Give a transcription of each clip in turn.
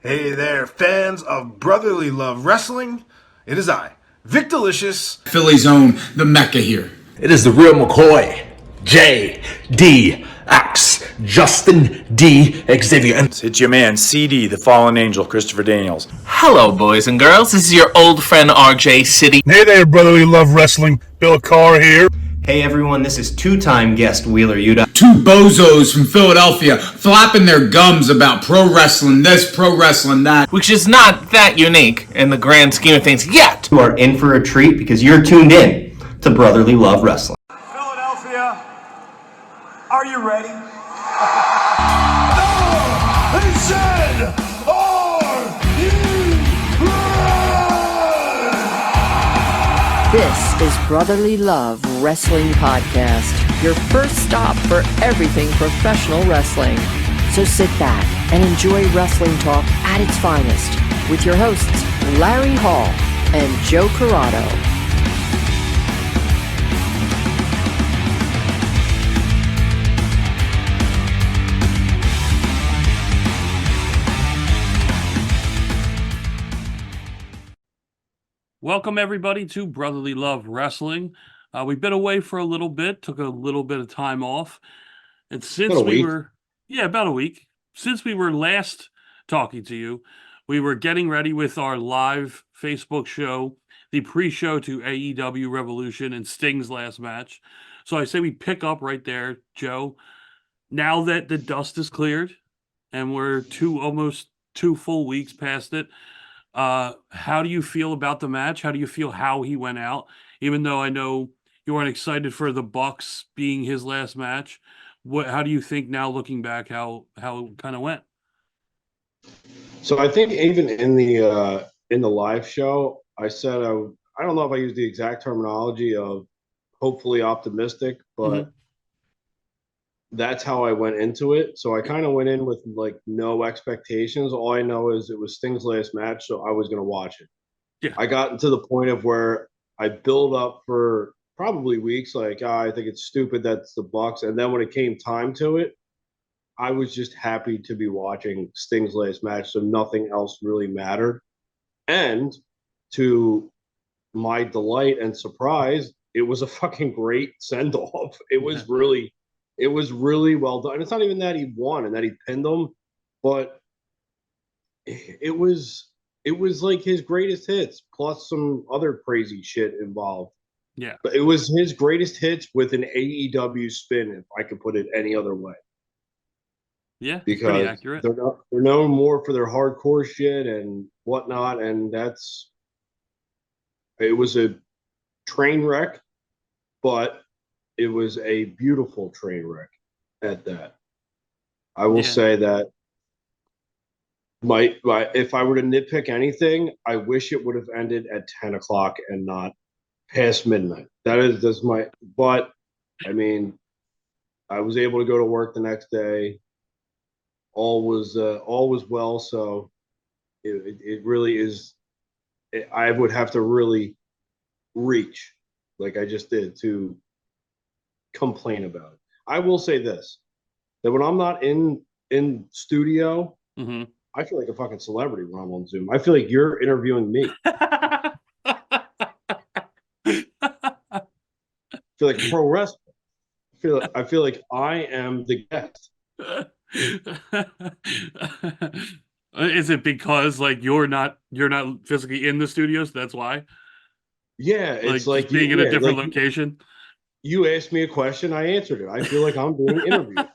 Hey there, fans of Brotherly Love Wrestling. It is I, Vic Delicious. Philly's own, the Mecca here. It is the real McCoy, J.D.X. Justin D. Xavier. And it's your man, CD, the Fallen Angel, Christopher Daniels. Hello, boys and girls. This is your old friend RJ City. Hey there, Brotherly Love Wrestling. Bill Carr here. Hey everyone, this is two-time guest Wheeler Yuta. Two bozos from Philadelphia flapping their gums about pro wrestling this, pro wrestling that. Which is not that unique in the grand scheme of things yet. You are in for a treat because you're tuned in to Brotherly Love Wrestling. Philadelphia, are you ready? No! They said, are you ready? This is Brotherly Love Wrestling Podcast, your first stop for everything professional wrestling. So sit back and enjoy wrestling talk at its finest with your hosts, Larry Hall and Joe Corrado. Welcome, everybody, to Brotherly Love Wrestling. We've been away for a little bit, took a little bit of time off. And since about a week. Since we were last talking to you, we were getting ready with our live Facebook show, the pre-show to AEW Revolution and Sting's last match. So I say we pick up right there, Joe. Now that the dust is cleared and we're almost 2 full weeks past it, how do you feel about the match? How do you feel how he went out? Even though I know you weren't excited for the Bucks being his last match, how do you think now, looking back, how it kind of went? So I think even in the live show, I said I don't know if I used the exact terminology of hopefully optimistic, but that's how I went into it. So I kind of went in with like no expectations. All I know is it was Sting's last match, so I was going to watch it. Yeah. I got to the point of where I build up for probably weeks, like, I think it's stupid that's the Bucks. And then when it came time to it, I was just happy to be watching Sting's last match, so nothing else really mattered. And to my delight and surprise, it was a fucking great send-off. It was really well done. It's not even that he won and that he pinned him, but it was like his greatest hits plus some other crazy shit involved. Yeah. But it was his greatest hits with an AEW spin, if I could put it any other way. Yeah, because pretty accurate. They're known more for their hardcore shit and whatnot, and it was a train wreck, but it was a beautiful train wreck at that. I will say that if I were to nitpick anything, I wish it would have ended at 10 o'clock and not past midnight. But I mean, I was able to go to work the next day. All was well. So it really is. I would have to really reach, like I just did, to complain about it. I will say this: that when I'm not in studio, I feel like a fucking celebrity when I'm on Zoom. I feel like you're interviewing me. I feel like pro wrestling. I feel like I am the guest. Is it because like you're not physically in the studios? That's why. Yeah, it's like being in a different location. You asked me a question, I answered it. I feel like I'm being interviewed.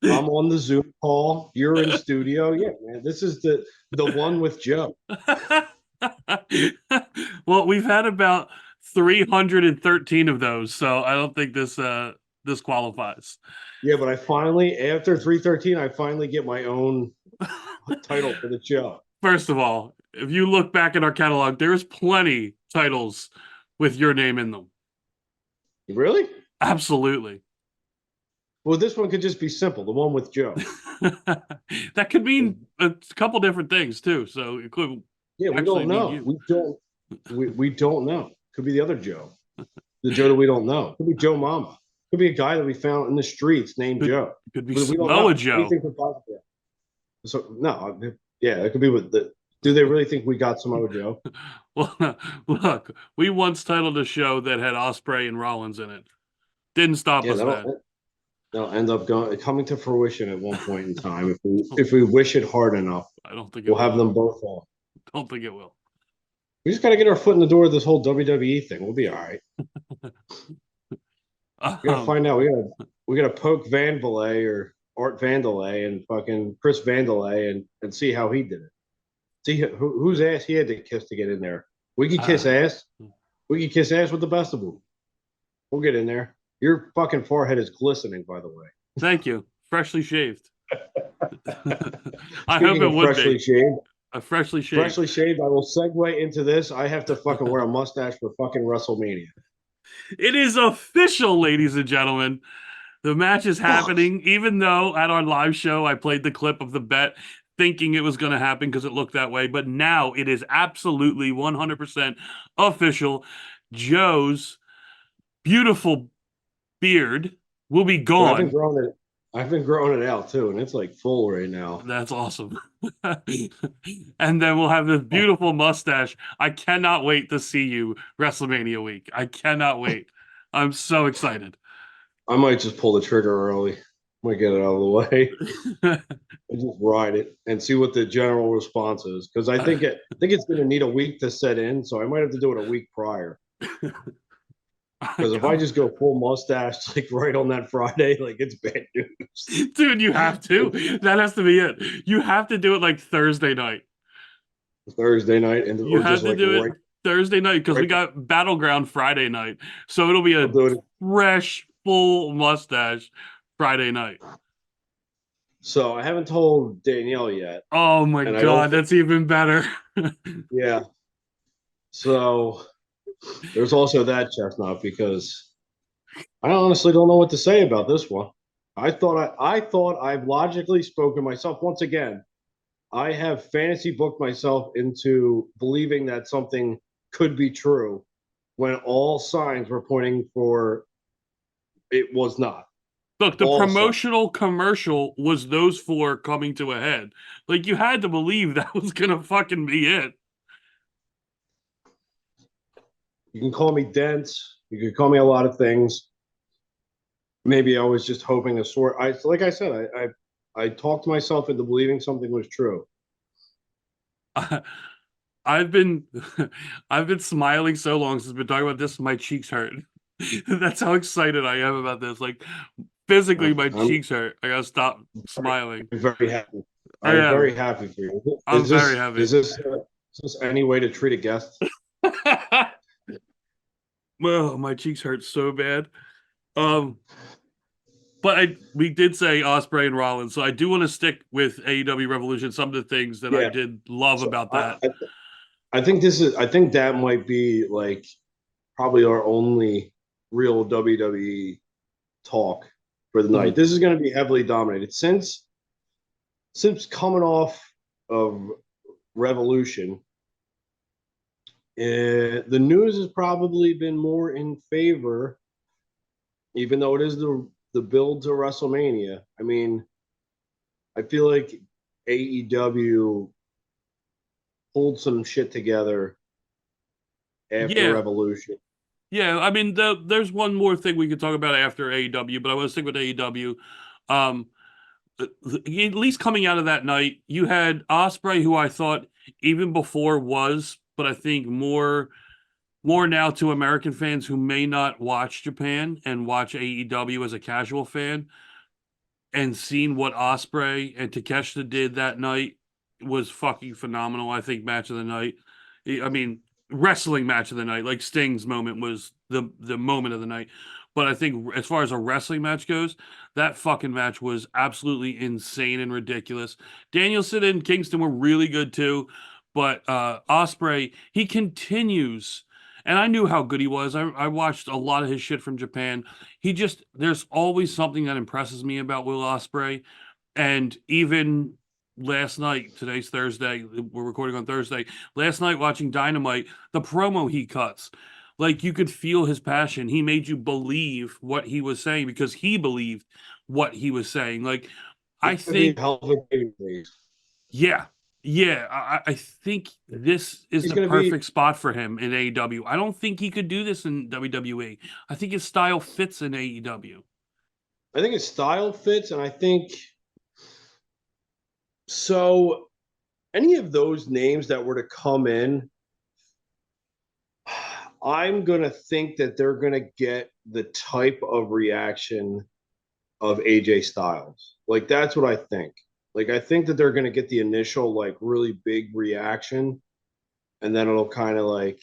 I'm on the Zoom call. You're in studio. Yeah, man. This is the one with Joe. Well, we've had about 313 of those, so I don't think this qualifies. Yeah, but after 313, I finally get my own title for the show. First of all, if you look back at our catalog, there's plenty titles with your name in them. Really? Absolutely. Well, this one could just be simple, the one with Joe. That could mean a couple different things too. So it could. Yeah, we don't know. We don't know. Could be the other Joe, the Joe that we don't know. Could be Joe Mama. Could be a guy that we found in the streets named Joe. Could be Samoa Joe. So no, Yeah, it could be with the. Do they really think we got Samoa Joe? Well, look, we once titled a show that had Ospreay and Rollins in it. Didn't stop Yeah, us then. that'll end up coming to fruition at one point in time if we wish it hard enough. I don't think we'll have them both on. Don't think it will. We just got to get our foot in the door of this whole WWE thing. We'll be all right. We gotta find out. We gotta poke Vandelay or Art Vandelay and fucking Chris Vandelay and see how he did it. See whose ass he had to kiss to get in there. We can kiss ass. We can kiss ass with the best of them. We'll get in there. Your fucking forehead is glistening, by the way. Thank you. Freshly shaved. I hope it would freshly be. Shaved. Freshly shaved. Freshly shaved. I will segue into this. I have to fucking wear a mustache for fucking WrestleMania. It is official, ladies and gentlemen. The match is happening, even though at our live show I played the clip of the bet thinking it was going to happen because it looked that way. But now it is absolutely 100% official. Joe's beautiful beard will be gone. I've been growing it out too, and it's like full right now. That's awesome. And then we'll have this beautiful mustache. I cannot wait to see you WrestleMania week. I cannot wait. I'm so excited. I might just pull the trigger early. Might get it out of the way. And just ride it and see what the general response is. Because I think it's going to need a week to set in, so I might have to do it a week prior. Because if I just go full mustache like right on that Friday, like it's bad news. Dude, you have to. That has to be it. You have to do it like Thursday night. Thursday night, and you have to do it Thursday night because we got Battleground Friday night, so it'll be a fresh, full mustache Friday night. So I haven't told Danielle yet. Oh my god, that's even better. Yeah. So there's also that, Chestnut, because I honestly don't know what to say about this one. I thought I've logically spoken myself once again. I have fantasy booked myself into believing that something could be true when all signs were pointing for it was not. Look, the promotional commercial was those four coming to a head. Like, you had to believe that was going to fucking be it. You can call me dense. You can call me a lot of things. Maybe I was just hoping to sort. Like I said, I talked myself into believing something was true. I've been smiling so long since we've been talking about this. My cheeks hurt. That's how excited I am about this. Like, physically, my cheeks hurt. I gotta stop smiling. I'm very happy. I'm very happy for you. I'm very happy. Is this any way to treat a guest? Well, my cheeks hurt so bad. But we did say Ospreay and Rollins, so I do want to stick with AEW Revolution. Some of the things that I did love about that. I think that might be like probably our only real WWE talk for the night. This is going to be heavily dominated since coming off of Revolution. The news has probably been more in favor, even though it is the build to WrestleMania. I mean, I feel like AEW pulled some shit together after Revolution. Yeah, I mean, there's one more thing we could talk about after AEW, but I want to stick with AEW. At least coming out of that night, you had Ospreay, who I thought even before was, but I think more now to American fans who may not watch Japan and watch AEW as a casual fan, and seeing what Ospreay and Takeshita did that night was fucking phenomenal. I think match of the night. I mean, wrestling match of the night. Like Sting's moment was the moment of the night. But I think as far as a wrestling match goes, that fucking match was absolutely insane and ridiculous. Danielson and Kingston were really good too. But Ospreay, he continues. And I knew how good he was. I watched a lot of his shit from Japan. There's always something that impresses me about Will Ospreay. And even last night, today's Thursday, we're recording on Thursday. Last night watching Dynamite, the promo he cuts, like you could feel his passion. He made you believe what he was saying because he believed what he was saying. Like, I think, yeah, Yeah, I think this is He's the going to be. perfect spot for him in AEW. I don't think he could do this in WWE. I think his style fits in AEW. I think his style fits, and I think so. Any of those names that were to come in, I'm going to think that they're going to get the type of reaction of AJ Styles. Like, that's what I think. Like, I think that they're going to get the initial, like, really big reaction, and then it'll kind of like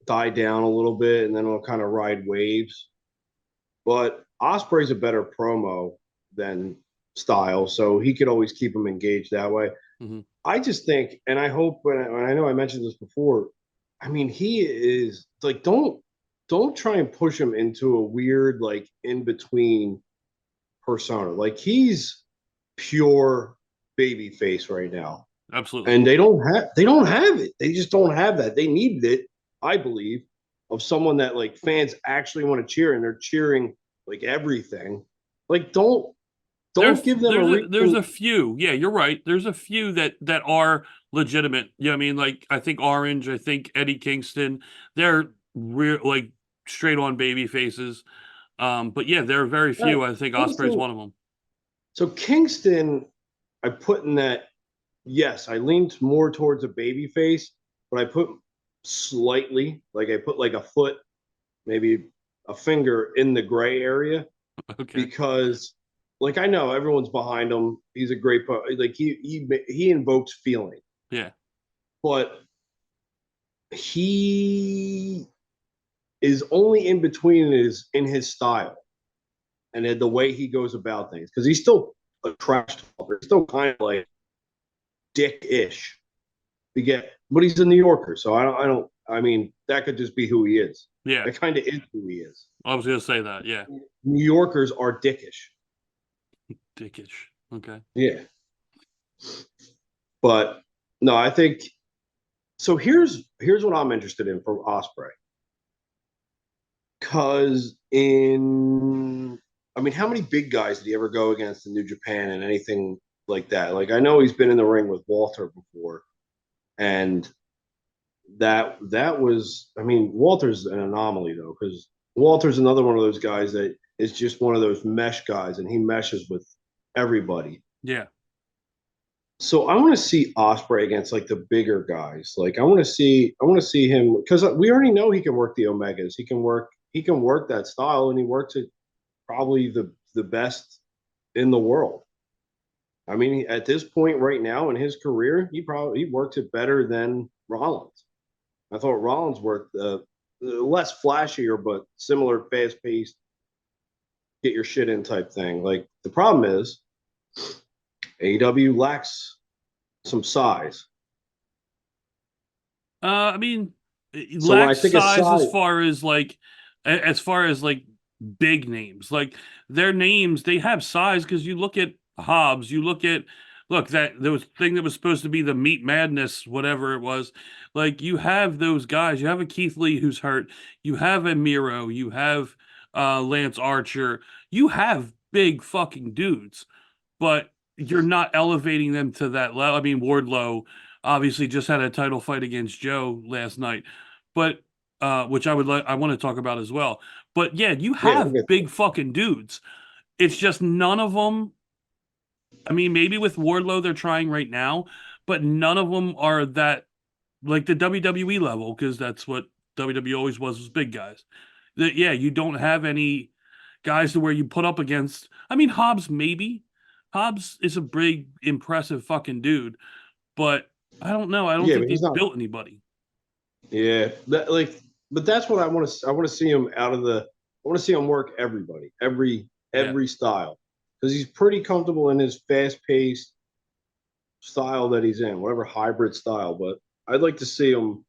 die down a little bit, and then it'll kind of ride waves. But Osprey's a better promo than Styles, so he could always keep him engaged that way. Mm-hmm. I just think, and I hope when I know I mentioned this before, I mean, he is like, don't try and push him into a weird, like, in between persona. Like, he's pure baby face right now. Absolutely. And they don't have it. They just don't have that. They needed it, I believe, of someone that like fans actually want to cheer, and they're cheering like everything. Like, don't give them a reason. There's a few. Yeah, you're right. There's a few that are legitimate. Yeah, I mean, like I think Orange, I think Eddie Kingston, they're real like straight on baby faces. But yeah, there are very few. I think Osprey's one of them. So Kingston, I put in that. Yes, I leaned more towards a baby face, but I put slightly, like I put like a foot, maybe a finger in the gray area. Okay. Because like I know everyone's behind him. He's a great like he invokes feeling. Yeah. But he is only in between in his style and in the way he goes about things, because he's still a trash talker. He's still kind of like dick-ish. But he's a New Yorker, so I mean, that could just be who he is. Yeah. That kind of is who he is. I was gonna say that, yeah. New Yorkers are dickish. Dickish. Okay. Yeah. But no, I think so. Here's what I'm interested in from Osprey. Cause I mean, how many big guys did he ever go against in New Japan and anything like that? Like, I know he's been in the ring with Walter before, and that was, I mean, Walter's an anomaly though, because Walter's another one of those guys that is just one of those mesh guys, and he meshes with everybody. Yeah. So I want to see Osprey against like the bigger guys. Like, I want to see him, because we already know he can work the Omegas. He can work that style, and he works it probably the best in the world. I mean, at this point right now in his career, he works it better than Rollins. I thought Rollins worked less flashier, but similar, fast paced, get your shit in type thing. Like, the problem is AEW lacks some size. I mean, So lacks I think size as far as like big names. Like their names, they have size because you look at Hobbs, look that there was thing that was supposed to be the Meat Madness, whatever it was. Like you have those guys. You have a Keith Lee who's hurt. You have a Miro. You have Lance Archer. You have big fucking dudes, but you're not elevating them to that level. I mean, Wardlow obviously just had a title fight against Joe last night, but which I want to talk about as well. But yeah, you have big fucking dudes. It's just none of them. I mean, maybe with Wardlow they're trying right now, but none of them are that like the WWE level, because that's what WWE always was big guys. Yeah, you don't have any guys to where you put up against. I mean, Hobbs maybe. Hobbs is a big, impressive fucking dude, but I don't know. I don't think he's built anybody. Yeah, but that's what I want to. I want to see him out of the. I want to see him work everybody, every style, because he's pretty comfortable in his fast-paced style that he's in, whatever hybrid style. But I'd like to see him.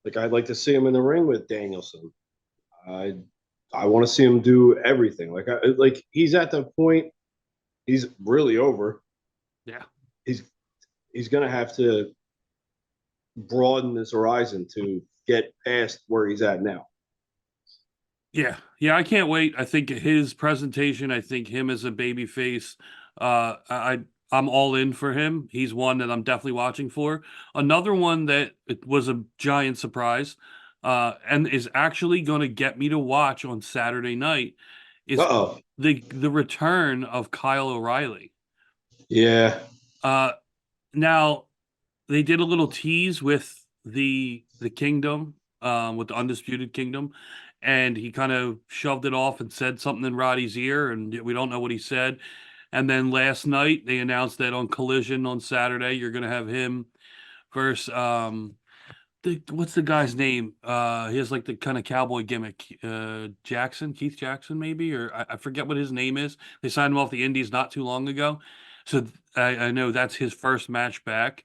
Like, I'd like to see him in the ring with Danielson. I want to see him do everything. Like he's at the point. He's really over. Yeah. He's gonna have to broaden his horizon to get past where he's at now. Yeah, I can't wait. I think his presentation, I think him as a baby face, I I'm all in for him. He's one that I'm definitely watching for. Another one that it was a giant surprise, and is actually going to get me to watch on Saturday night is Uh-oh. the return of Kyle O'Reilly. Yeah. Now they did a little tease with the Kingdom, with the Undisputed Kingdom, and he kind of shoved it off and said something in Roddy's ear, and we don't know what he said. And then last night they announced that on Collision on Saturday, you're going to have him versus what's the guy's name? He has like the kind of cowboy gimmick. Keith Jackson, maybe, or I forget what his name is. They signed him off the Indies not too long ago, so I know that's his first match back.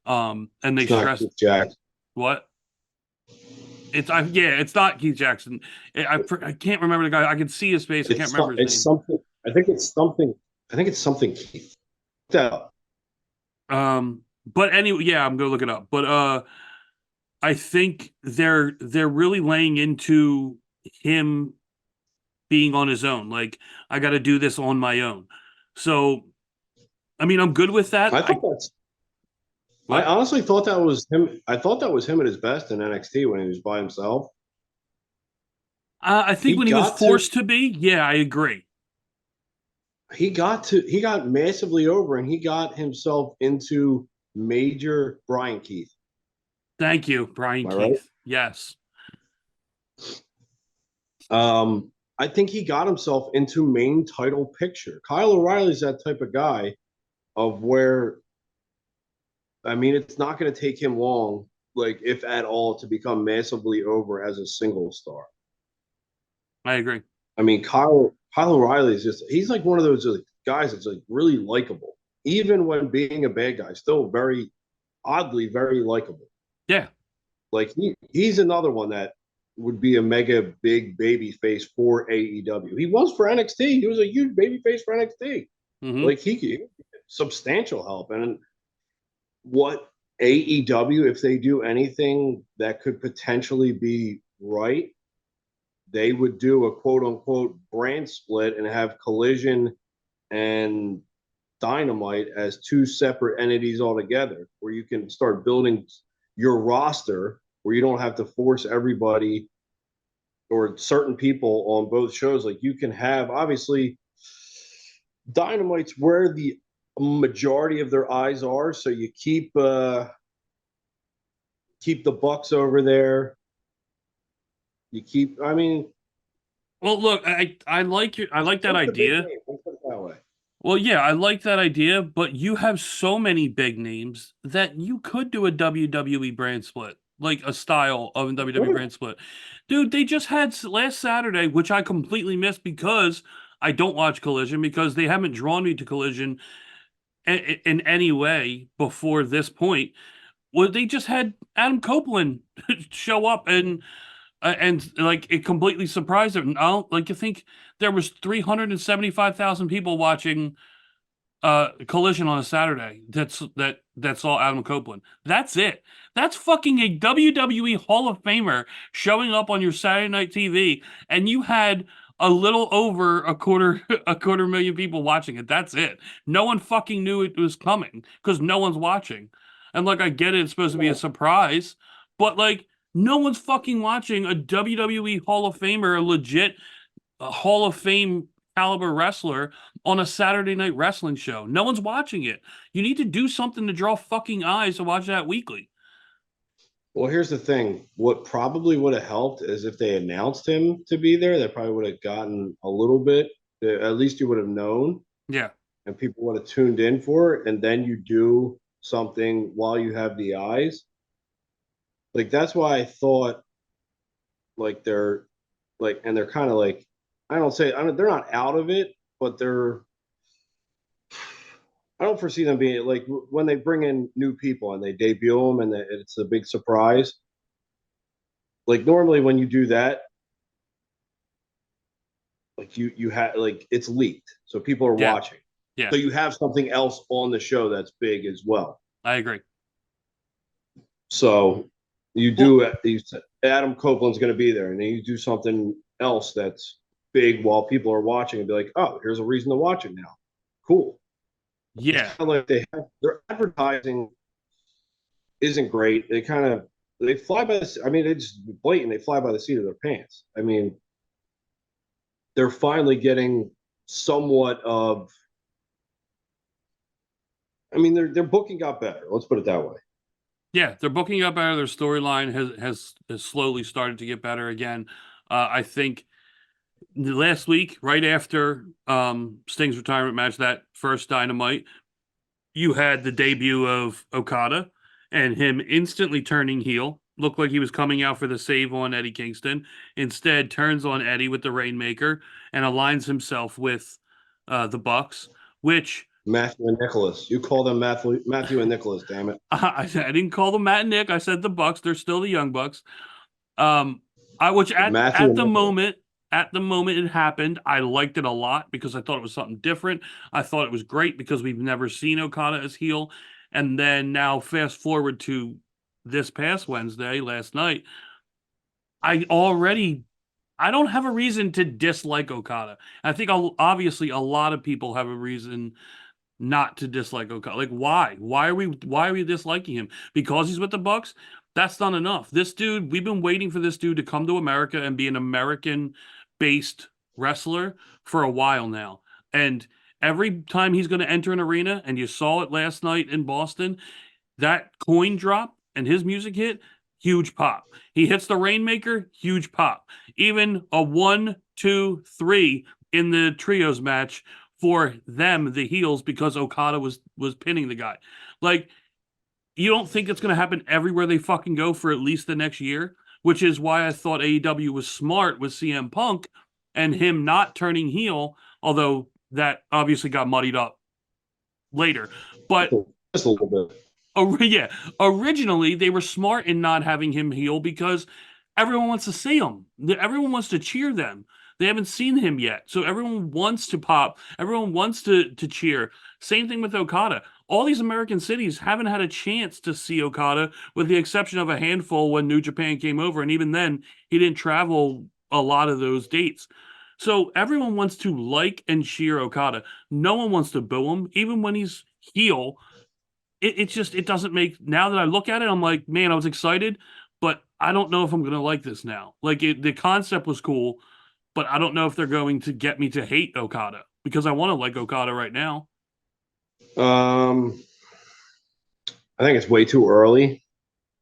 And they It's not stressed Keith Jackson. what? It's not Keith Jackson. I can't remember the guy. I can see his face. I can't remember his name. It's something. I think it's something. I think it's something Keith. That But anyway, yeah, I'm gonna look it up. But I think they're really laying into him being on his own. Like, I got to do this on my own. So, I mean, I'm good with that. I honestly thought that was him. I thought that was him at his best in NXT when he was by himself. I think when he was forced to be, yeah, I agree. He got massively over, and he got himself into major Brian Keith. Thank you, Brian Keith. Right? Yes. I think he got himself into main title picture. Kyle O'Reilly's that type of guy of where, I mean, it's not going to take him long, like if at all, to become massively over as a single star. I agree. I mean, Kyle O'Reilly is he's like one of those guys that's like really likable. Even when being a bad guy, still very oddly very likable. Yeah. Like he's another one that would be a mega big baby face for AEW. He was for NXT. He was a huge baby face for NXT. Mm-hmm. Like he substantial help. And what AEW, if they do anything that could potentially be right, they would do a quote unquote brand split and have Collision and Dynamite as two separate entities altogether, where you can start building your roster where you don't have to force everybody or certain people on both shows. Like you can have, obviously, Dynamite's where the majority of their eyes are, so you keep the Bucks over there. You keep, I mean, well, look, I like that idea. Let's put it that way. Well, yeah, I like that idea, but you have so many big names that you could do a WWE brand split, like a style of a WWE brand split. Dude, they just had last Saturday, which I completely missed because I don't watch Collision, because they haven't drawn me to Collision in any way before this point. Well, they just had Adam Copeland show up and like it completely surprised them. Now, like, you think there was 375,000 people watching Collision on a Saturday that saw Adam Copeland. That's it. That's fucking a WWE Hall of Famer showing up on your Saturday night TV, and you had a little over a quarter million people watching it. That's it. No one fucking knew it was coming because no one's watching. And like, I get it, it's supposed to be a surprise, but like, no one's fucking watching a WWE Hall of Famer, a legit Hall of Fame caliber wrestler on a Saturday night wrestling show. No one's watching it. You need to do something to draw fucking eyes to watch that weekly. Well, here's the thing. What probably would have helped is if they announced him to be there, that probably would have gotten a little bit, at least you would have known. Yeah. And people would have tuned in for it. And then you do something while you have the eyes. Like, that's why I thought, like, they're kind of like, they're not out of it, but I don't foresee them being like, when they bring in new people and they debut them and it's a big surprise. Like, normally when you do that, like you have, like, it's leaked, so people are watching. Yeah. So you have something else on the show that's big as well. I agree. So you do, Adam Copeland's going to be there, and then you do something else that's big while people are watching and be like, oh, here's a reason to watch it now. Cool. Yeah. Like their advertising isn't great. They fly by the. I mean, it's blatant. They fly by the seat of their pants. I mean, they're finally getting somewhat of. I mean, their booking got better. Let's put it that way. Yeah, they're booking up better. Their storyline has slowly started to get better again. I think last week, right after Sting's retirement match, that first Dynamite, you had the debut of Okada and him instantly turning heel. Looked like he was coming out for the save on Eddie Kingston. Instead, turns on Eddie with the Rainmaker and aligns himself with the Bucks, which Matthew and Nicholas. You call them Matthew and Nicholas, damn it. I didn't call them Matt and Nick. I said the Bucks. They're still the Young Bucks. Which at the moment it happened, I liked it a lot because I thought it was something different. I thought it was great because we've never seen Okada as heel. And then now fast forward to this past Wednesday, last night, I don't have a reason to dislike Okada. I think obviously a lot of people have a reason not to dislike Okada. Like, why? Why are we disliking him? Because he's with the Bucks? That's not enough. This dude, we've been waiting for this dude to come to America and be an American-based wrestler for a while now. And every time he's going to enter an arena, and you saw it last night in Boston, that coin drop and his music hit, huge pop. He hits the Rainmaker, huge pop. Even a 1, 2, 3 in the trios match for them, the heels, because Okada was pinning the guy. Like, you don't think it's going to happen everywhere they fucking go for at least the next year, which is why I thought AEW was smart with CM Punk and him not turning heel, although that obviously got muddied up later. But just a little bit. Yeah, originally they were smart in not having him heel because everyone wants to see him. Everyone wants to cheer them. They haven't seen him yet. So everyone wants to pop. Everyone wants to cheer. Same thing with Okada. All these American cities haven't had a chance to see Okada with the exception of a handful when New Japan came over. And even then, he didn't travel a lot of those dates. So everyone wants to like and cheer Okada. No one wants to boo him, even when he's heel. It doesn't make, now that I look at it, I'm like, man, I was excited, but I don't know if I'm going to like this now. Like, the concept was cool, but I don't know if they're going to get me to hate Okada because I want to like Okada right now. I think it's way too early.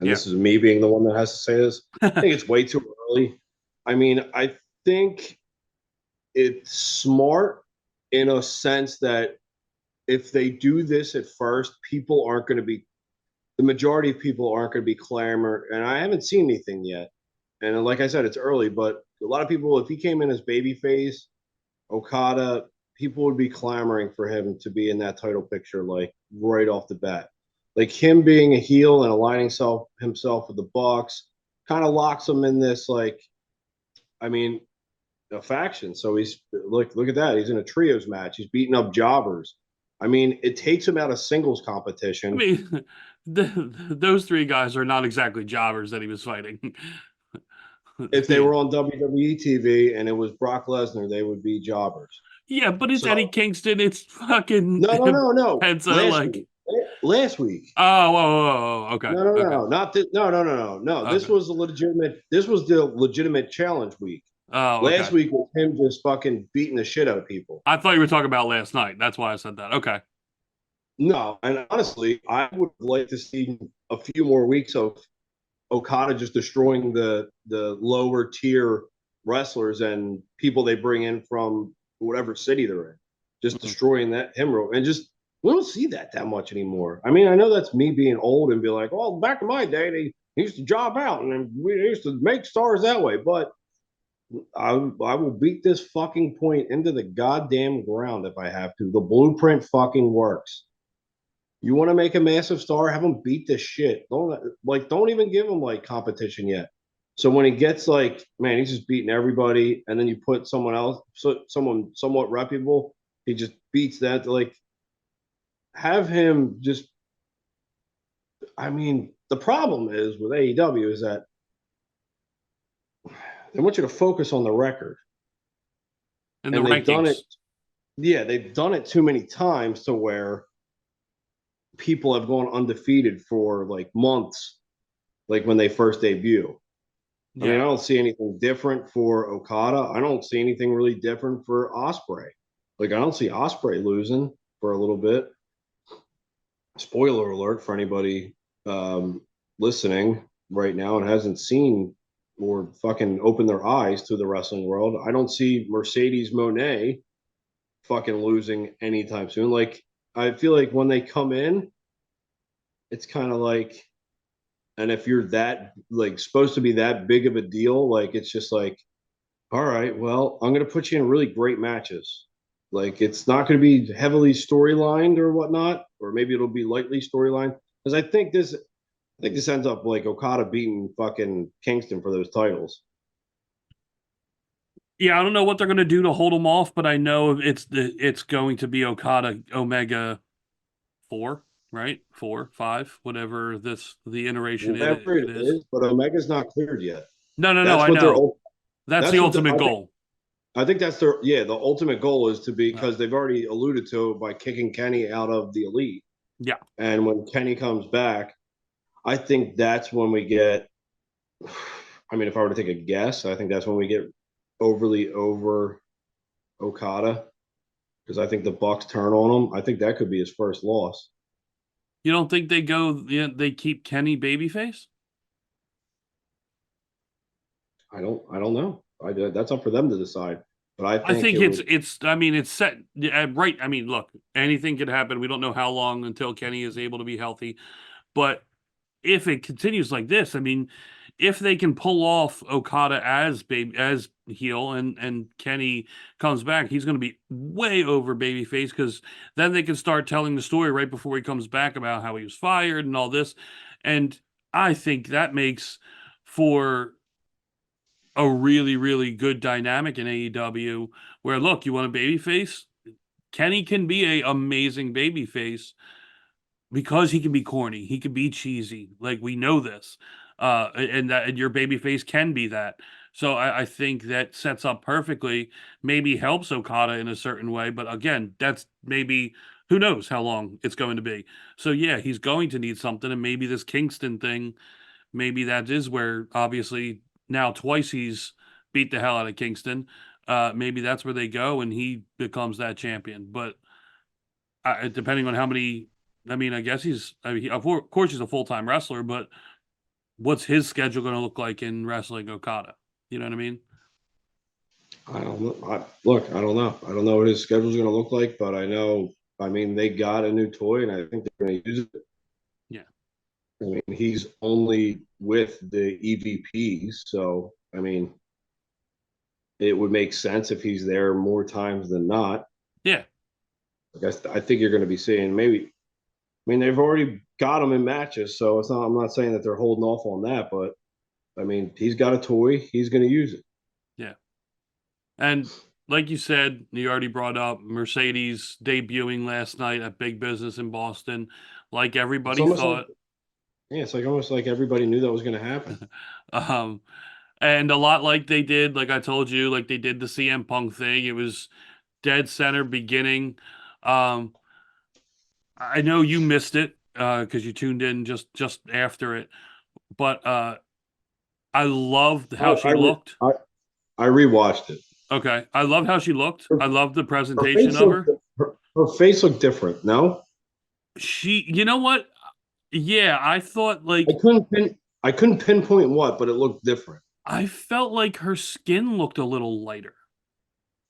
And this is me being the one that has to say this. I think it's way too early. I mean, I think it's smart in a sense that if they do this at first, the majority of people aren't going to be clamor. And I haven't seen anything yet. And like I said, it's early, but a lot of people, if he came in as babyface, Okada, people would be clamoring for him to be in that title picture, like right off the bat. Like him being a heel and aligning himself with the Bucks kind of locks him in this, like, I mean, a faction. So he's look at that. He's in a trios match. He's beating up jobbers. I mean, it takes him out of singles competition. I mean, those three guys are not exactly jobbers that he was fighting. If they were on WWE TV and it was Brock Lesnar, they would be jobbers. Yeah, but it's Eddie Kingston. It's fucking no. Last week. Oh, okay. No, not this. No. Okay. This was the legitimate challenge week. Oh, last week was him just fucking beating the shit out of people. I thought you were talking about last night. That's why I said that. Okay. No, and honestly, I would like to see a few more weeks of Okada just destroying the lower tier wrestlers and people they bring in from whatever city they're in, just destroying him, and just we don't see that much anymore. I mean, I know that's me being old and be like, well, back in my day, they used to job out and we used to make stars that way, but I will beat this fucking point into the goddamn ground if I have to. The blueprint fucking works. You want to make a massive star, have him beat the shit. Don't even give him like competition yet. So when he gets like, man, he's just beating everybody, and then you put someone else, someone somewhat reputable, he just beats that. Like, have him just. I mean, the problem is with AEW is that they want you to focus on the record, and they've done it. Yeah, they've done it too many times to where people have gone undefeated for like months, like when they first debut. I mean, I don't see anything different for Okada. I don't see anything really different for Osprey. Like, I don't see Osprey losing for a little bit. Spoiler alert for anybody listening right now and hasn't seen or fucking opened their eyes to the wrestling world. I don't see Mercedes Monet fucking losing anytime soon. Like, I feel like when they come in, it's kind of like, and if you're that like supposed to be that big of a deal, like it's just like, all right, well, I'm gonna put you in really great matches. Like it's not gonna be heavily storylined or whatnot, or maybe it'll be lightly storylined. Because I think this ends up like Okada beating fucking Kingston for those titles. Yeah, I don't know what they're going to do to hold him off, but I know it's going to be Okada Omega 4, right? 4, 5, whatever the iteration Whatever it it is. is, but Omega's not cleared yet. No, That's I what their know. That's the ultimate goal. I think that's their the ultimate goal is to be because they've already alluded to it by kicking Kenny out of the elite. Yeah. And when Kenny comes back, I think that's when we get I mean, if I were to take a guess, I think that's when we get overly over Okada. Because I think the Bucks turn on him. I think that could be his first loss. You don't think they keep Kenny babyface? I don't know. That's up for them to decide. But I think it's set right. I mean, look, anything could happen. We don't know how long until Kenny is able to be healthy. But if it continues like this, I mean, if they can pull off Okada as heel and Kenny comes back, he's going to be way over babyface because then they can start telling the story right before he comes back about how he was fired and all this. And I think that makes for a really, really good dynamic in AEW where, look, you want a babyface? Kenny can be a amazing babyface because he can be corny. He can be cheesy. Like, we know this. And your babyface can be that. So I think that sets up perfectly, maybe helps Okada in a certain way. But again, that's maybe, who knows how long it's going to be. So yeah, he's going to need something. And maybe this Kingston thing, maybe that is where obviously now twice he's beat the hell out of Kingston. Maybe that's where they go and he becomes that champion. But depending on how many, I mean, I guess of course he's a full-time wrestler, but what's his schedule going to look like in wrestling Okada? You know what I mean? I don't know. I don't know. I don't know what his schedule is going to look like, but I know. I mean, they got a new toy, and I think they're going to use it. Yeah. I mean, he's only with the EVPs, so I mean, it would make sense if he's there more times than not. Yeah. I think you're going to be seeing maybe. I mean, they've already got him in matches, so it's not. I'm not saying that they're holding off on that, but I mean, he's got a toy. He's going to use it. Yeah. And like you said, you already brought up Mercedes debuting last night at Big Business in Boston, like everybody thought. It's like almost like everybody knew that was going to happen. And a lot like they did, like I told you, like they did the CM Punk thing. It was dead center beginning. I know you missed it because you tuned in just after it, but I loved how she looked. I rewatched it. Okay, I love how she looked. I love the presentation of her. Her face looked different. No, you know what? Yeah, I thought like I couldn't pinpoint what, but it looked different. I felt like her skin looked a little lighter.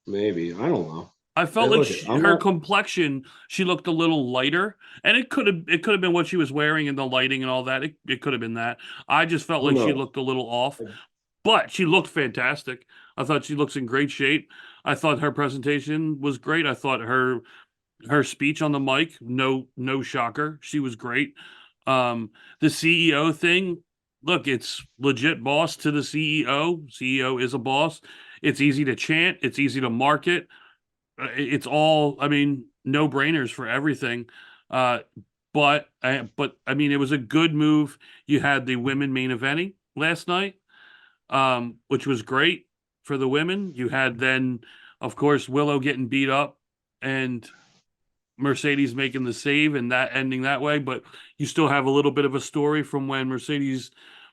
Maybe I don't know. I felt like her complexion, she looked a little lighter, and it could have been what she was wearing and the lighting and all that. It could have been that. I just felt like she looked a little off, but she looked fantastic. I thought she looks in great shape. I thought her presentation was great. I thought her speech on the mic, no shocker, she was great. The CEO thing, look, it's legit boss to the CEO. CEO is a boss. It's easy to chant. It's easy to market. It's all, I mean, no brainers for everything. But I mean, it was a good move. You had the women main eventing last night, which was great for the women. You had then, of course, Willow getting beat up, and Mercedes making the save and that ending that way, but you still have a little bit of a story from when Mercedes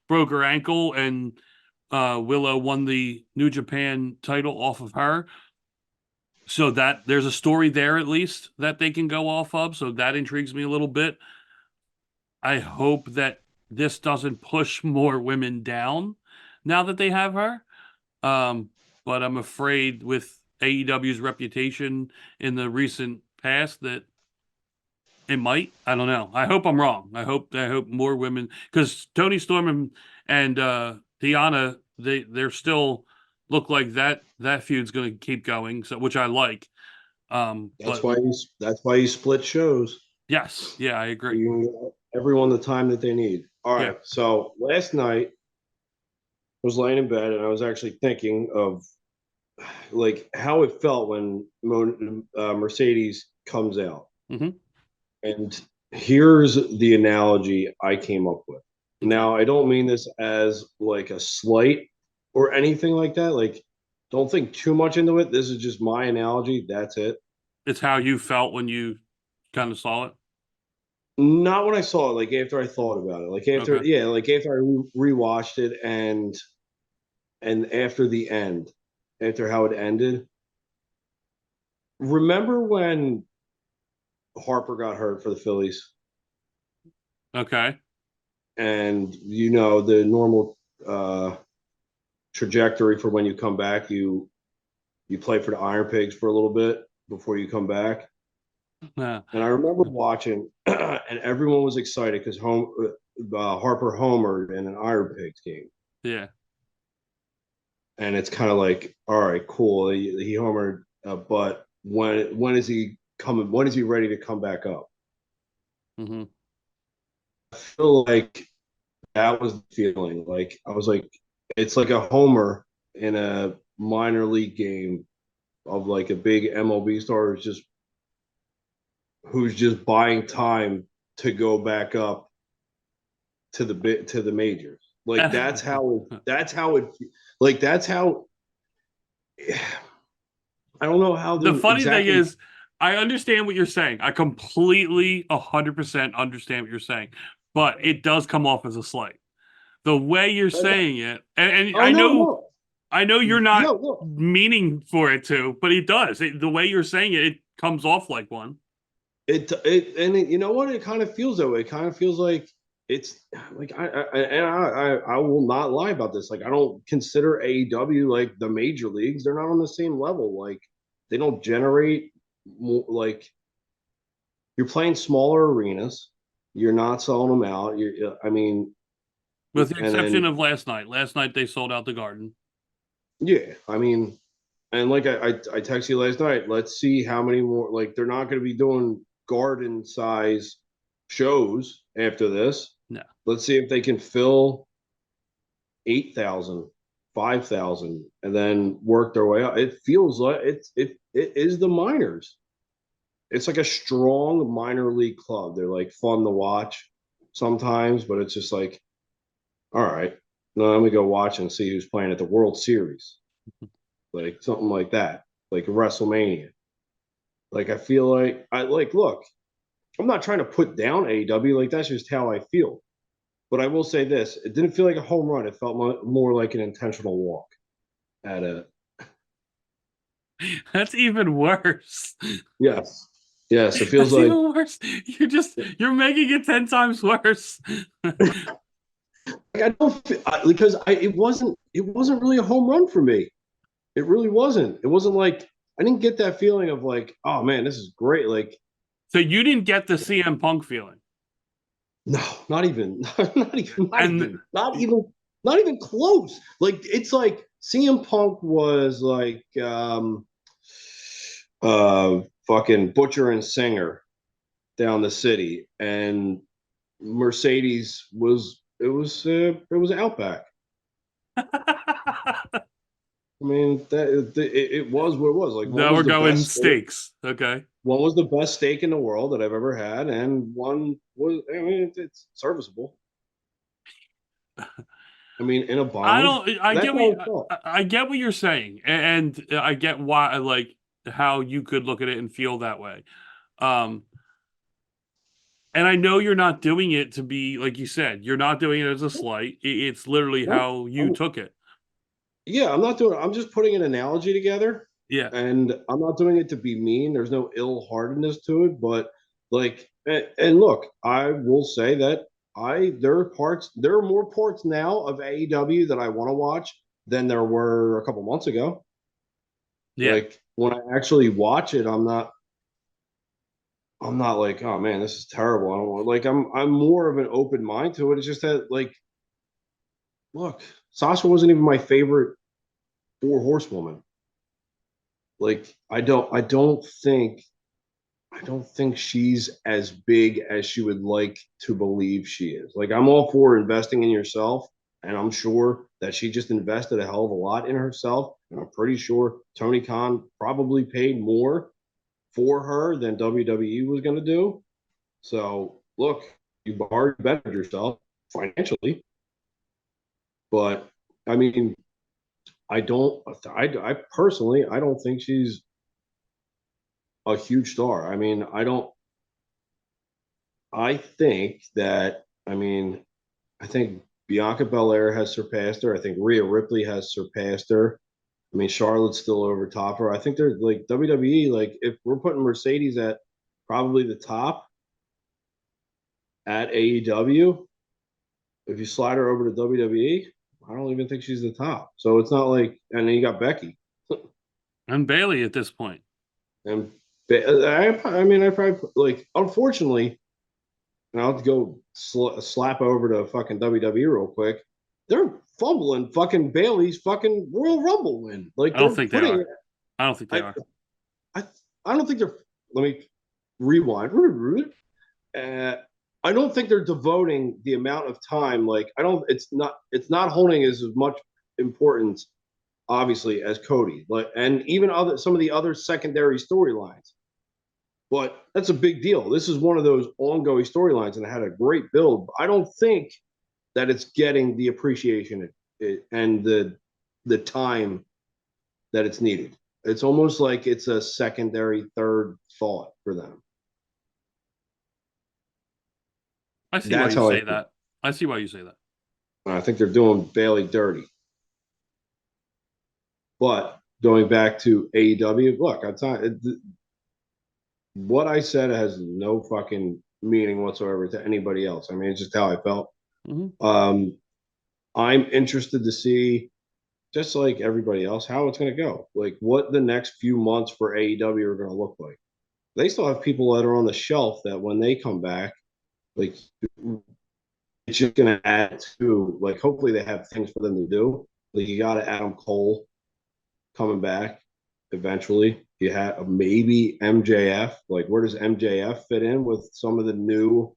broke her ankle and Willow won the New Japan title off of her. So that there's a story there at least that they can go off of. So that intrigues me a little bit. I hope that this doesn't push more women down now that they have her. But I'm afraid with AEW's reputation in the recent past that it might. I don't know. I hope I'm wrong. I hope more women, because Tony Storm and Deanna, they're still look like that feud's going to keep going. So which I like. That's why you split shows. Yes. Yeah, I agree. You can get everyone the time that they need. All right. Yeah. So last night I was laying in bed and I was actually thinking of like how it felt when Mercedes comes out. Mm-hmm. And here's the analogy I came up with. Now, I don't mean this as like a slight or anything like that. Like, don't think too much into it. This is just my analogy. That's it. It's how you felt when you kind of saw it. Not when I saw it, like after I thought about it. Like after, Okay. yeah, like after I rewatched it and after the end, after how it ended. Remember when Harper got hurt for the Phillies? Okay. And you know the normal trajectory for when you come back, you play for the Iron Pigs for a little bit before you come back. Yeah. And I remember watching, and everyone was excited because Harper homered in an Iron Pigs game. Yeah. And it's kind of like, all right, cool. He homered, but when is he coming? When is he ready to come back up? Mm-hmm. I feel like that was the feeling. Like I was like, it's like a homer in a minor league game of like a big MLB star who's just buying time to go back up to the majors. Like that's how it like that's how I don't know how the funny thing is I understand what you're saying. I completely 100% understand what you're saying, but it does come off as a slight. The way you're saying it, and I know you're not meaning for it to, but it does. The way you're saying it, it comes off like one. You know what? It kind of feels that way. It kind of feels like it's like I will not lie about this. Like I don't consider AEW like the major leagues. They're not on the same level. Like they don't generate more, like you're playing smaller arenas. You're not selling them out. I mean, with the exception of last night. Last night they sold out the Garden. Yeah, I mean, and like I texted you last night. Let's see how many more. Like they're not going to be doing Garden size shows after this. No. Let's see if they can fill 8,000, 5,000, and then work their way up. It feels like it is the minors. It's like a strong minor league club. They're like fun to watch sometimes, but it's just like, all right, now let me go watch and see who's playing at the World Series, like something like that, like WrestleMania. Like I feel like look, I'm not trying to put down AEW. Like that's just how I feel. But I will say this: it didn't feel like a home run. It felt more like an intentional walk at a. That's even worse. Yes. Yes, it feels That's like even worse. You're making it 10 times worse. I don't because it wasn't really a home run for me. It really wasn't. It wasn't like I didn't get that feeling of like, oh man, this is great. Like, so you didn't get the CM Punk feeling? No, not even close. Like it's like CM Punk was like fucking Butcher and Singer down the city, and Mercedes was Outback. I mean, it was what it was. Like now we're going steaks. Okay. One was the best steak in the world that I've ever had, and one was, I mean, it's serviceable. I mean, in a bond. I get what you're saying, and I get why, like how you could look at it and feel that way. Um, and I know you're not doing it to be, like you said, you're not doing it as a slight. It's literally how you took it. Yeah, I'm just putting an analogy together. Yeah. And I'm not doing it to be mean. There's no ill-heartedness to it, but like, and look, I will say that there are more parts now of AEW that I want to watch than there were a couple months ago. Yeah. Like when I actually watch it, I'm not like, oh man, this is terrible. I don't want like I'm more of an open mind to it. It's just that like, look, Sasha wasn't even my favorite four horsewoman. Like I don't think she's as big as she would like to believe she is. Like I'm all for investing in yourself, and I'm sure that she just invested a hell of a lot in herself. And I'm pretty sure Tony Khan probably paid more for her than WWE was going to do. So look, you already bettered yourself financially, but I mean, I personally, I don't think she's a huge star. I mean, I think that, I think Bianca Belair has surpassed her. I think Rhea Ripley has surpassed her. I mean, Charlotte's still over top her. I think they're like WWE, like if we're putting Mercedes at probably the top at AEW, if you slide her over to WWE, I don't even think she's the top. So it's not like, and then you got Becky. And Bailey at this point. And I probably like, unfortunately, and I'll go slap over to fucking WWE real quick. They're fumbling fucking Bailey's fucking Royal Rumble win. Like I don't think they are. it, I don't think they are. I don't think they're. Let me rewind. I don't think they're devoting the amount of time. Like I don't. It's not holding as much importance, obviously, as Cody. Like and even some of the other secondary storylines. But that's a big deal. This is one of those ongoing storylines, and it had a great build. I don't think that it's getting the appreciation and the time that it's needed. It's almost like it's a secondary, third thought for them. I see why you say that. I see why you say that. I think they're doing Bailey dirty. But going back to AEW, look, what I said has no fucking meaning whatsoever to anybody else. I mean, it's just how I felt. Mm-hmm. I'm interested to see, just like everybody else, how it's going to go. Like what the next few months for AEW are going to look like. They still have people that are on the shelf that when they come back, like it's just going to add to, like, hopefully they have things for them to do. Like you got Adam Cole coming back eventually. You have maybe MJF. Like, where does MJF fit in with some of the new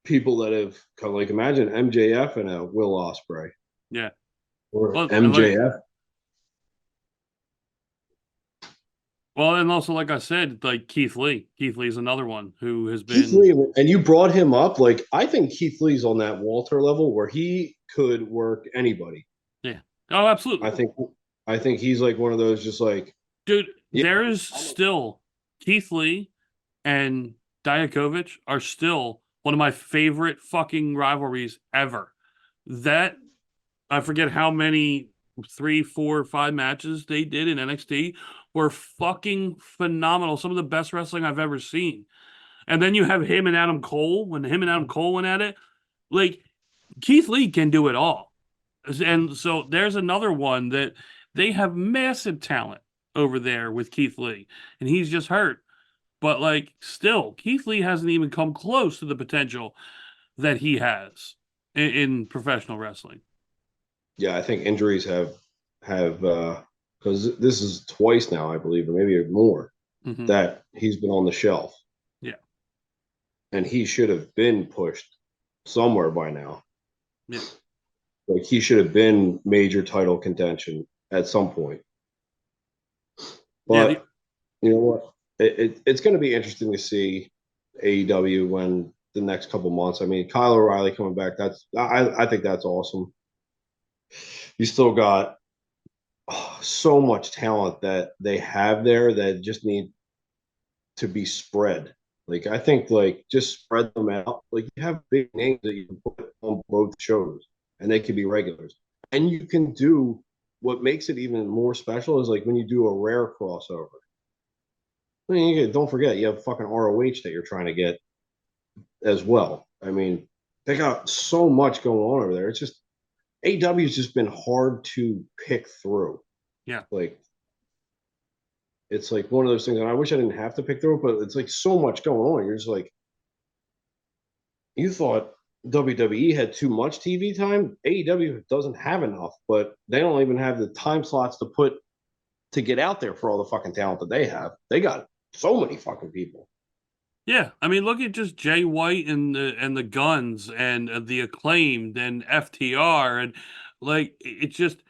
people that have come? Like, imagine MJF and a Will Ospreay. Yeah. Or MJF. Well, and also, like I said, like Keith Lee. Keith Lee is another one who has been. Keith Lee, and you brought him up. Like, I think Keith Lee's on that Walter level where he could work anybody. Yeah. Oh, absolutely. I think he's like one of those, just like, dude. Yeah. There is still Keith Lee and Dijakovic are still one of my favorite fucking rivalries ever. That I forget how many 3, 4, 5 matches they did in NXT were fucking phenomenal. Some of the best wrestling I've ever seen. And then you have him and Adam Cole. When him and Adam Cole went at it, like Keith Lee can do it all. And so there's another one that they have massive talent over there with Keith Lee, and he's just hurt. But like, still, Keith Lee hasn't even come close to the potential that he has in professional wrestling. Yeah, I think injuries have because this is twice now, I believe, or maybe more, that he's been on the shelf. Yeah, and he should have been pushed somewhere by now. Yeah, like he should have been major title contention at some point. But you know what? It's going to be interesting to see AEW when the next couple months. I mean, Kyle O'Reilly coming back. I think that's awesome. You still got so much talent that they have there that just need to be spread. Like I think like just spread them out. Like you have big names that you can put on both shows and they can be regulars. And you can do what makes it even more special is like when you do a rare crossover. I mean, don't forget you have fucking ROH that you're trying to get as well. I mean, they got so much going on over there. It's just AEW's just been hard to pick through. Yeah. Like it's like one of those things, and I wish I didn't have to pick through it, but it's like so much going on. You're just like, you thought WWE had too much TV time. AEW doesn't have enough, but they don't even have the time slots to put to get out there for all the fucking talent that they have. They got so many fucking people. Yeah, I mean, look at just Jay White and the Guns and the Acclaimed and FTR and like it's just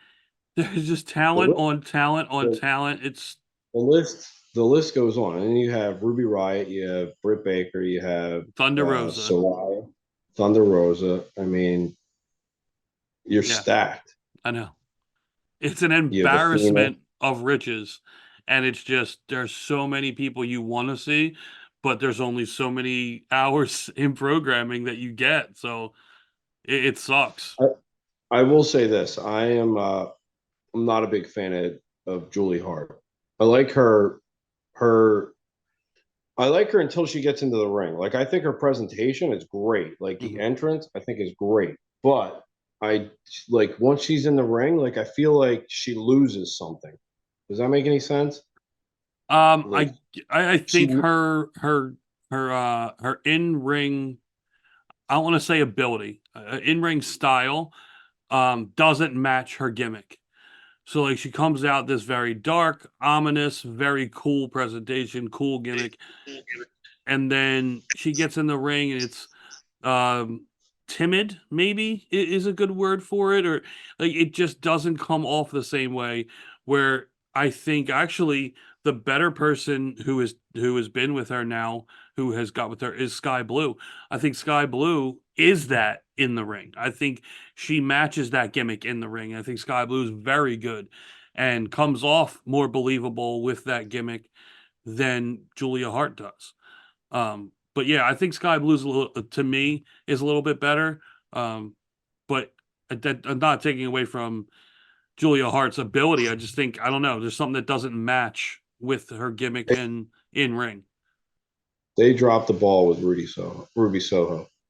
there's just talent on talent on talent. It's the list goes on, and you have Ruby Riott, you have Britt Baker, you have Thunder Rosa, Soraya, Thunder Rosa. I mean, you're stacked. I know. It's an embarrassment of riches, and it's just there's so many people you want to see, but there's only so many hours in programming that you get, so it sucks. I will say this: I'm not a big fan of Julie Hart. I like her I like her until she gets into the ring. Like I think her presentation is great. Like the entrance, I think is great. But I like once she's in the ring, like I feel like she loses something. Does that make any sense? Like, I think her in ring, I don't want to say ability, in ring style, doesn't match her gimmick. So like she comes out this very dark, ominous, very cool presentation, cool gimmick, and then she gets in the ring and it's timid, maybe is a good word for it, or like it just doesn't come off the same way. Where I think actually the better person who has been with her now, who has got with her, is Sky Blue. I think Sky Blue is that in the ring. I think she matches that gimmick in the ring. I think Sky Blue is very good and comes off more believable with that gimmick than Julia Hart does. But yeah, I think Sky Blue's to me is a little bit better. But I'm not taking away from Julia Hart's ability. I just think I don't know. There's something that doesn't match with her gimmick and in ring. They dropped the ball with Ruby Soho.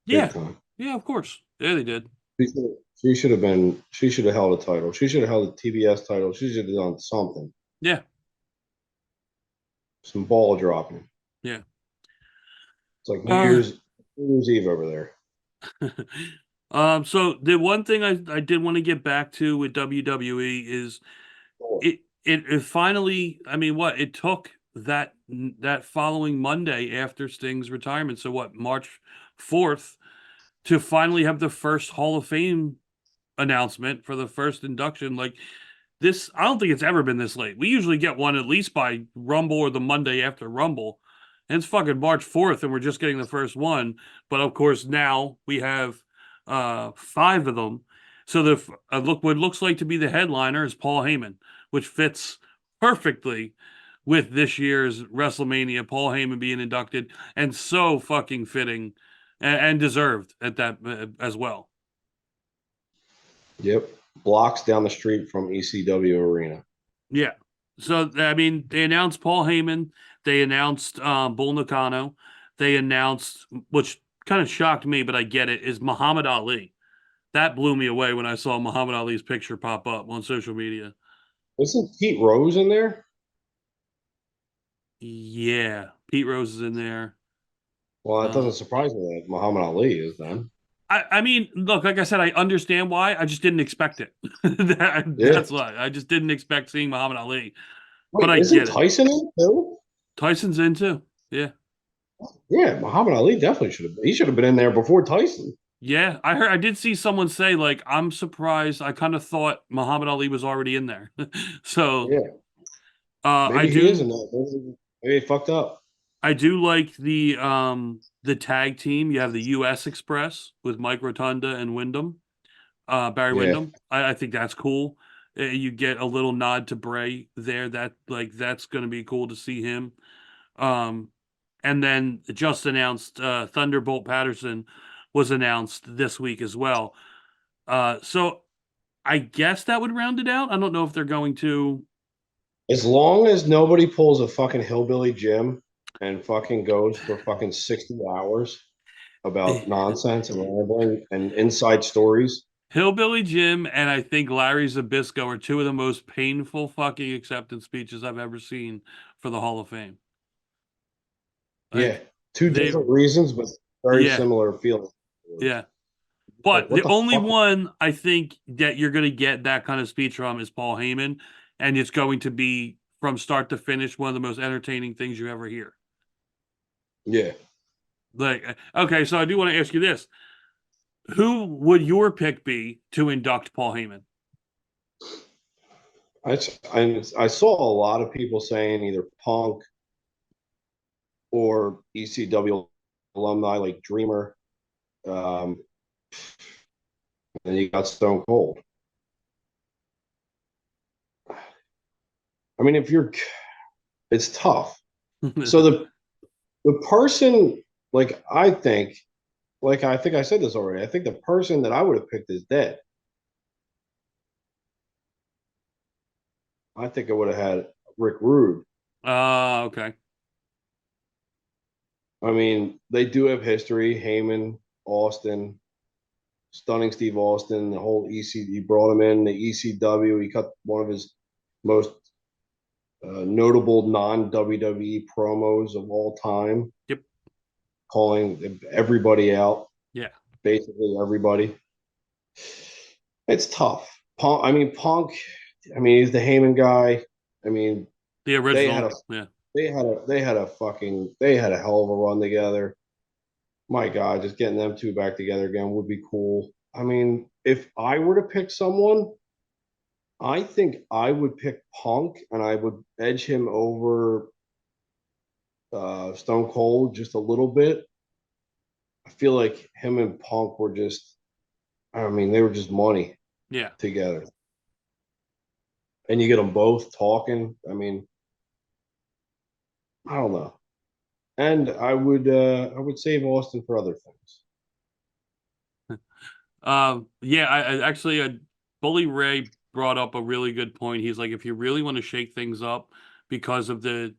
Yeah, time. Yeah, of course. Yeah, they did. She should have been. She should have held a title. She should have held a TBS title. She should have done something. Yeah. Some ball dropping. Yeah. It's like New Year's Eve over there. So the one thing I did want to get back to with WWE is it finally, I mean, it took that following Monday after Sting's retirement, so March 4th, to finally have the first Hall of Fame announcement for the first induction. Like this, I don't think it's ever been this late. We usually get one at least by Rumble or the Monday after Rumble. And it's fucking March 4th, and we're just getting the first one. But of course, now we have 5 of them. So what looks like to be the headliner is Paul Heyman, which fits perfectly with this year's WrestleMania. Paul Heyman being inducted, and so fucking fitting and deserved at that as well. Yep, blocks down the street from ECW Arena. Yeah. So I mean, they announced Paul Heyman. They announced Bull Nakano. They announced, which kind of shocked me, but I get it, is Muhammad Ali. That blew me away when I saw Muhammad Ali's picture pop up on social media. Isn't Pete Rose in there? Yeah, Pete Rose is in there. Well, that doesn't surprise me that Muhammad Ali is then. I mean, look, like I said, I understand why. I just didn't expect it. That's why. I just didn't expect seeing Muhammad Ali. Wait, but I get Tyson in too? Tyson's in too. Yeah. Yeah, Muhammad Ali definitely should have. He should have been in there before Tyson. Yeah, I did see someone say, like, I'm surprised. I kind of thought Muhammad Ali was already in there. So yeah, maybe he is in there. Maybe he fucked up. I do like the tag team. You have the U.S. Express with Mike Rotunda and Wyndham, Barry Windham. I think that's cool. You get a little nod to Bray there. That's going to be cool to see him. And then just announced Thunderbolt Patterson was announced this week as well. So I guess that would round it out. I don't know if they're going to. As long as nobody pulls a fucking hillbilly Jim and fucking goes for fucking 60 hours about nonsense and rambling and inside stories. Hillbilly Jim and I think Larry Zabisco are two of the most painful fucking acceptance speeches I've ever seen for the Hall of Fame. Yeah, two different reasons, but very similar feelings. Yeah. But What the only one I think that you're going to get that kind of speech from is Paul Heyman, and it's going to be from start to finish one of the most entertaining things you ever hear. Yeah. Like, okay, so I do want to ask you this. Who would your pick be to induct Paul Heyman? I saw a lot of people saying either Punk or ECW alumni like Dreamer. And you got Stone Cold. I mean, it's tough. So the person, I think I said this already. I think the person that I would have picked is dead. I think I would have had Rick Rude. Okay. I mean, they do have history. Heyman, Austin, Stunning Steve Austin, the whole he brought him in the ECW. He cut one of his most notable non-WWE promos of all time. Yep. Calling everybody out. Yeah. Basically everybody. It's tough. Punk, he's the Heyman guy. I mean, the original. They had a hell of a run together. My God, just getting them two back together again would be cool. I mean, if I were to pick someone, I think I would pick Punk, and I would edge him over Stone Cold just a little bit. I feel like him and Punk were they were just money together. And you get them both talking. I mean, I don't know. And I would save Austin for other things. I actually Bully Ray brought up a really good point. He's like, if you really want to shake things up because of the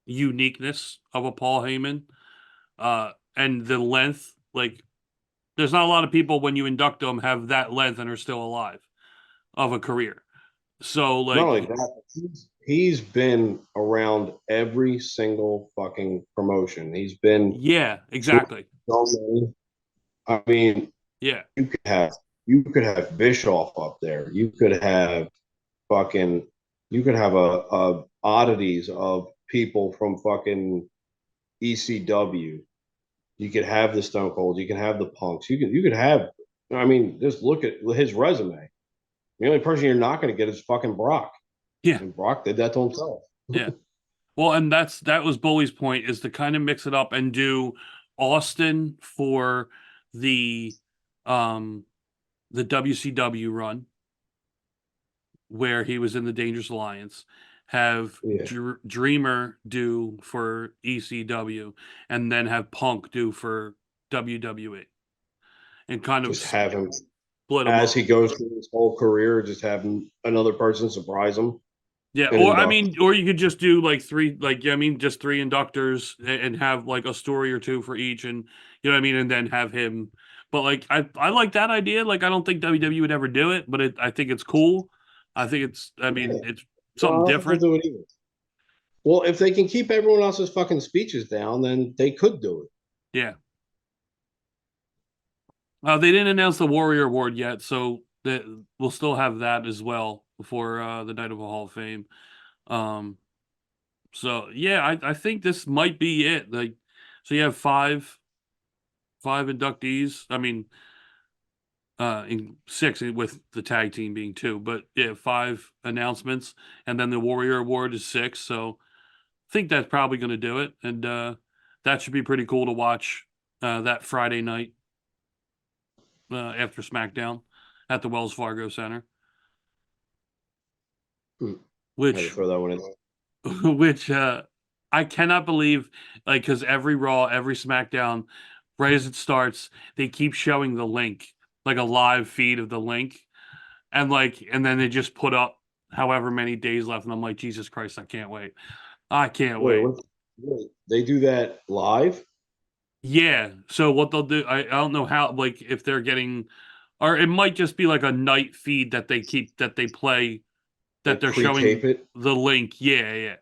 uniqueness of a Paul Heyman, and the length, like there's not a lot of people when you induct them have that length and are still alive of a career. So like, not only that, he's been around every single fucking promotion. He's been exactly. I mean, you could have Bischoff up there. You could have a oddities of people from fucking ECW. You could have the Stone Colds. You can have the Punks. You could have. I mean, just look at his resume. The only person you're not going to get is fucking Brock. Yeah, and Brock did that to himself. Yeah. Well, and that was Bully's point, is to kind of mix it up and do Austin for the WCW run where he was in the Dangerous Alliance, have Dreamer do for ECW, and then have Punk do for WWE, and kind of just have him split as he goes through his whole career. Just have another person surprise him. Yeah, or you could just do like just three inductors and have like a story or two for each, and you know what I mean, and then have him. But like I like that idea. Like I don't think WWE would ever do it, but I think it's cool. I think it's something different. Do it either. Well, if they can keep everyone else's fucking speeches down, then they could do it. Yeah. They didn't announce the Warrior Award yet, so we'll still have that as well before the night of a Hall of Fame. So yeah, I think this might be it. Like, so you have five inductees. I mean, in 6 with the tag team being 2, but yeah, 5 announcements, and then the Warrior Award is 6. So I think that's probably going to do it, and that should be pretty cool to watch that Friday night after SmackDown at the Wells Fargo Center. Which throw that one in. I cannot believe, like, because every Raw, every SmackDown, right as it starts, they keep showing the link, like a live feed of the link, and then they just put up however many days left, and I'm like, Jesus Christ, I can't wait. I can't wait. Wait, they do that live? Yeah. So what they'll do, I don't know how, like, if they're getting, or it might just be like a night feed that they play, that they're Pre-tape showing it. the link. Yeah, yeah.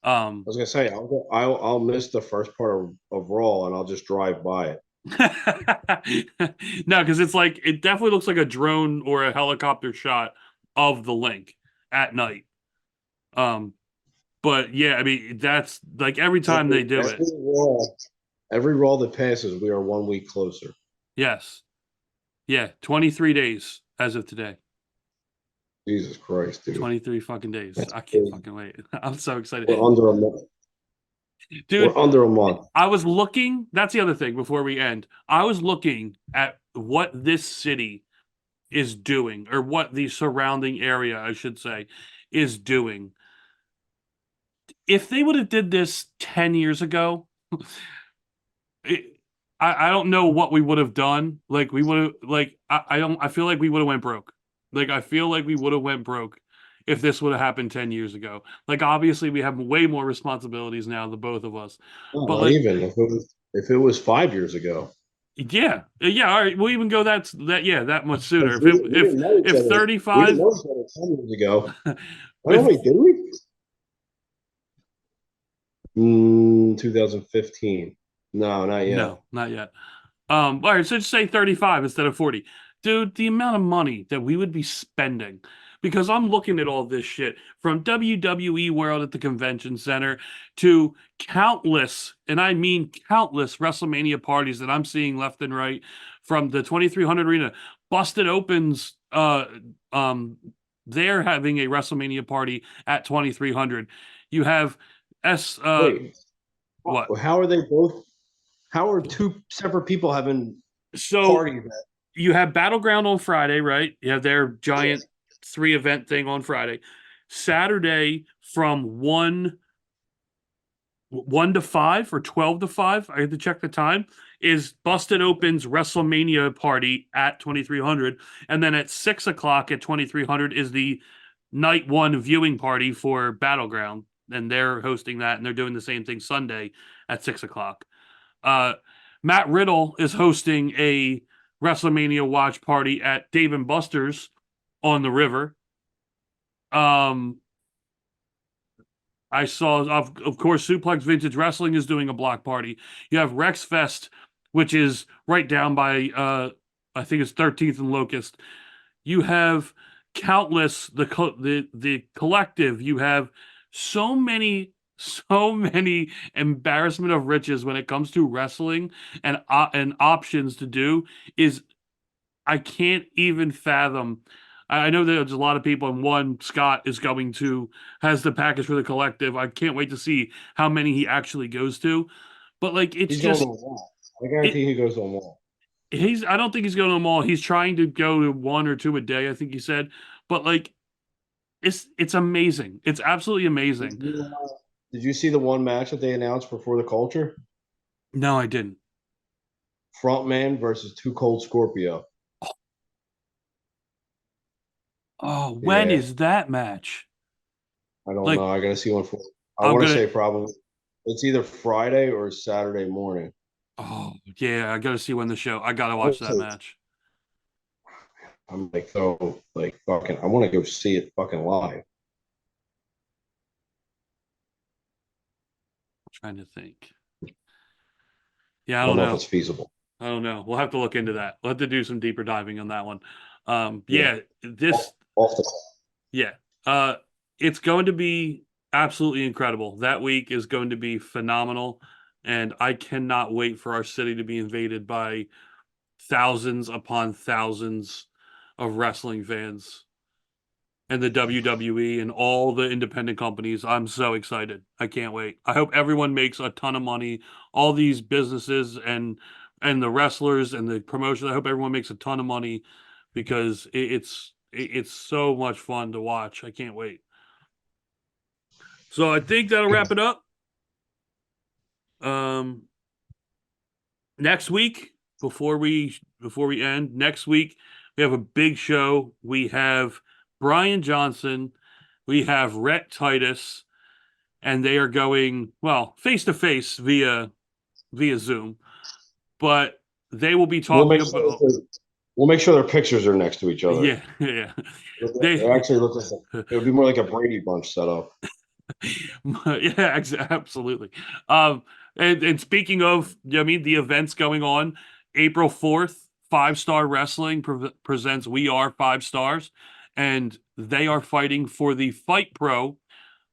I was gonna say I'll miss the first part of Raw and I'll just drive by it. No, because it definitely looks like a drone or a helicopter shot of the link at night. But yeah, I mean that's like every time they do it. Every Raw that passes, we are 1 week closer. Yes. Yeah, 23 days as of today. Jesus Christ, dude. 23 fucking days. I can't fucking wait. I'm so excited. We're under a month. Dude, we're under a month. I was looking, that's the other thing before we end. I was looking at what this city is doing, or what the surrounding area, I should say, is doing. If they would have did this 10 years ago, I don't know what we would have done. Like we would have, like I feel like we would have went broke. Like I feel like we would have went broke if this would have happened 10 years ago. Like obviously we have way more responsibilities now, the both of us. But Not like, even if it was 5 years ago. yeah, yeah. All right, we'll even go that much sooner. We If didn't 35, know each other 10 years ago. Wait, did we? 2015. No, not yet. No, not yet. All right, so just say 35 instead of 40. Dude, the amount of money that we would be spending, because I'm looking at all this shit from WWE World at the Convention Center to countless, and I mean countless WrestleMania parties that I'm seeing left and right, from the 2300 Arena. Busted Opens, they're having a WrestleMania party at 2300. You have Wait, what? How are they both? How are two separate people having parties? You have Battleground on Friday, right? You have their giant 3-event thing on Friday. Saturday from 1 to 5 or 12 to 5, I had to check the time, is Busted Open's WrestleMania party at 2300. And then at 6 o'clock at 2300 is the night one viewing party for Battleground. And they're hosting that, and they're doing the same thing Sunday at 6 o'clock. Matt Riddle is hosting a WrestleMania watch party at Dave & Buster's on the river. I saw, of course, Suplex Vintage Wrestling is doing a block party. You have Rex Fest, which is right down by, I think it's 13th and Locust. You have countless, the collective. You have so many embarrassment of riches when it comes to wrestling and options to do. Is I can't even fathom. I know there's a lot of people, and one, Scott, has the package for the collective. I can't wait to see how many he actually goes to. But like, it's He's just, going to them all. I guarantee he goes to them all. I don't think he's going to them all. He's trying to go to 1 or 2 a day, I think he said. But like, it's amazing. It's absolutely amazing. Did you see the one match that they announced before the Culture? No, I didn't. Frontman versus Too Cold Scorpio. Oh, when is that match? I don't know. I got to see one for. I want to say probably it's either Friday or Saturday morning. Oh yeah, I got to see when the show. I got to watch that match. I'm like, so like fucking. I want to go see it fucking live. I'm trying to think. Yeah, I don't know know if it's feasible. I don't know. We'll have to look into that. We'll have to do some deeper diving on that one. It's going to be absolutely incredible. That week is going to be phenomenal, and I cannot wait for our city to be invaded by thousands upon thousands of wrestling fans and the WWE and all the independent companies. I'm so excited. I can't wait. I hope everyone makes a ton of money. All these businesses and the wrestlers and the promotions. I hope everyone makes a ton of money, because it's so much fun to watch. I can't wait. So I think that'll wrap it up. Next week, before we end, next week we have a big show. We have Brian Johnson, we have Rhett Titus, and they are going face to face via Zoom. But they will be talking about. We'll make sure their pictures are next to each other. Yeah, yeah. They actually look like it would be more like a Brady Bunch setup. Yeah, absolutely. And speaking of, the events going on, April 4th, 5-Star Wrestling presents We Are 5 Stars, and they are fighting for the Fight Pro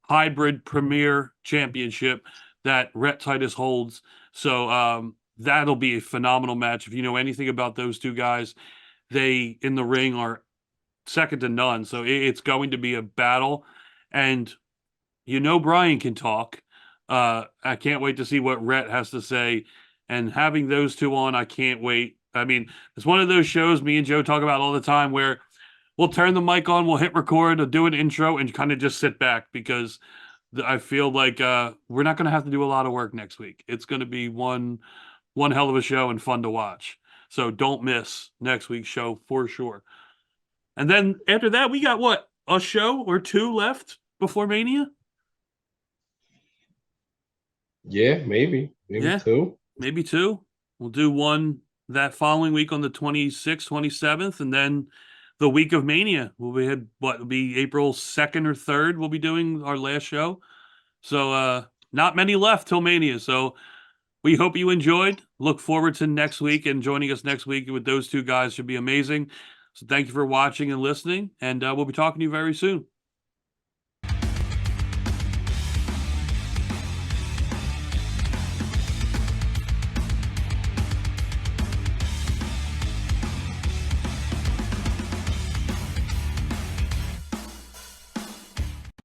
Hybrid Premier Championship that Rhett Titus holds. So that'll be a phenomenal match. If you know anything about those two guys, they in the ring are second to none. So it's going to be a battle. And Brian can talk. I can't wait to see what Rhett has to say. And having those two on, I can't wait. I mean, it's one of those shows me and Joe talk about all the time where we'll turn the mic on, we'll hit record, or do an intro, and kind of just sit back because I feel like we're not going to have to do a lot of work next week. It's going to be one hell of a show and fun to watch. So don't miss next week's show for sure. And then after that, we got what? A show or two left before Mania? Yeah, maybe two. Maybe two. We'll do one that following week on the 26th, 27th, and then the week of Mania. It'll be April 2nd or 3rd. We'll be doing our last show. So not many left till Mania. So we hope you enjoyed. Look forward to next week, and joining us next week with those two guys should be amazing. So thank you for watching and listening, and we'll be talking to you very soon.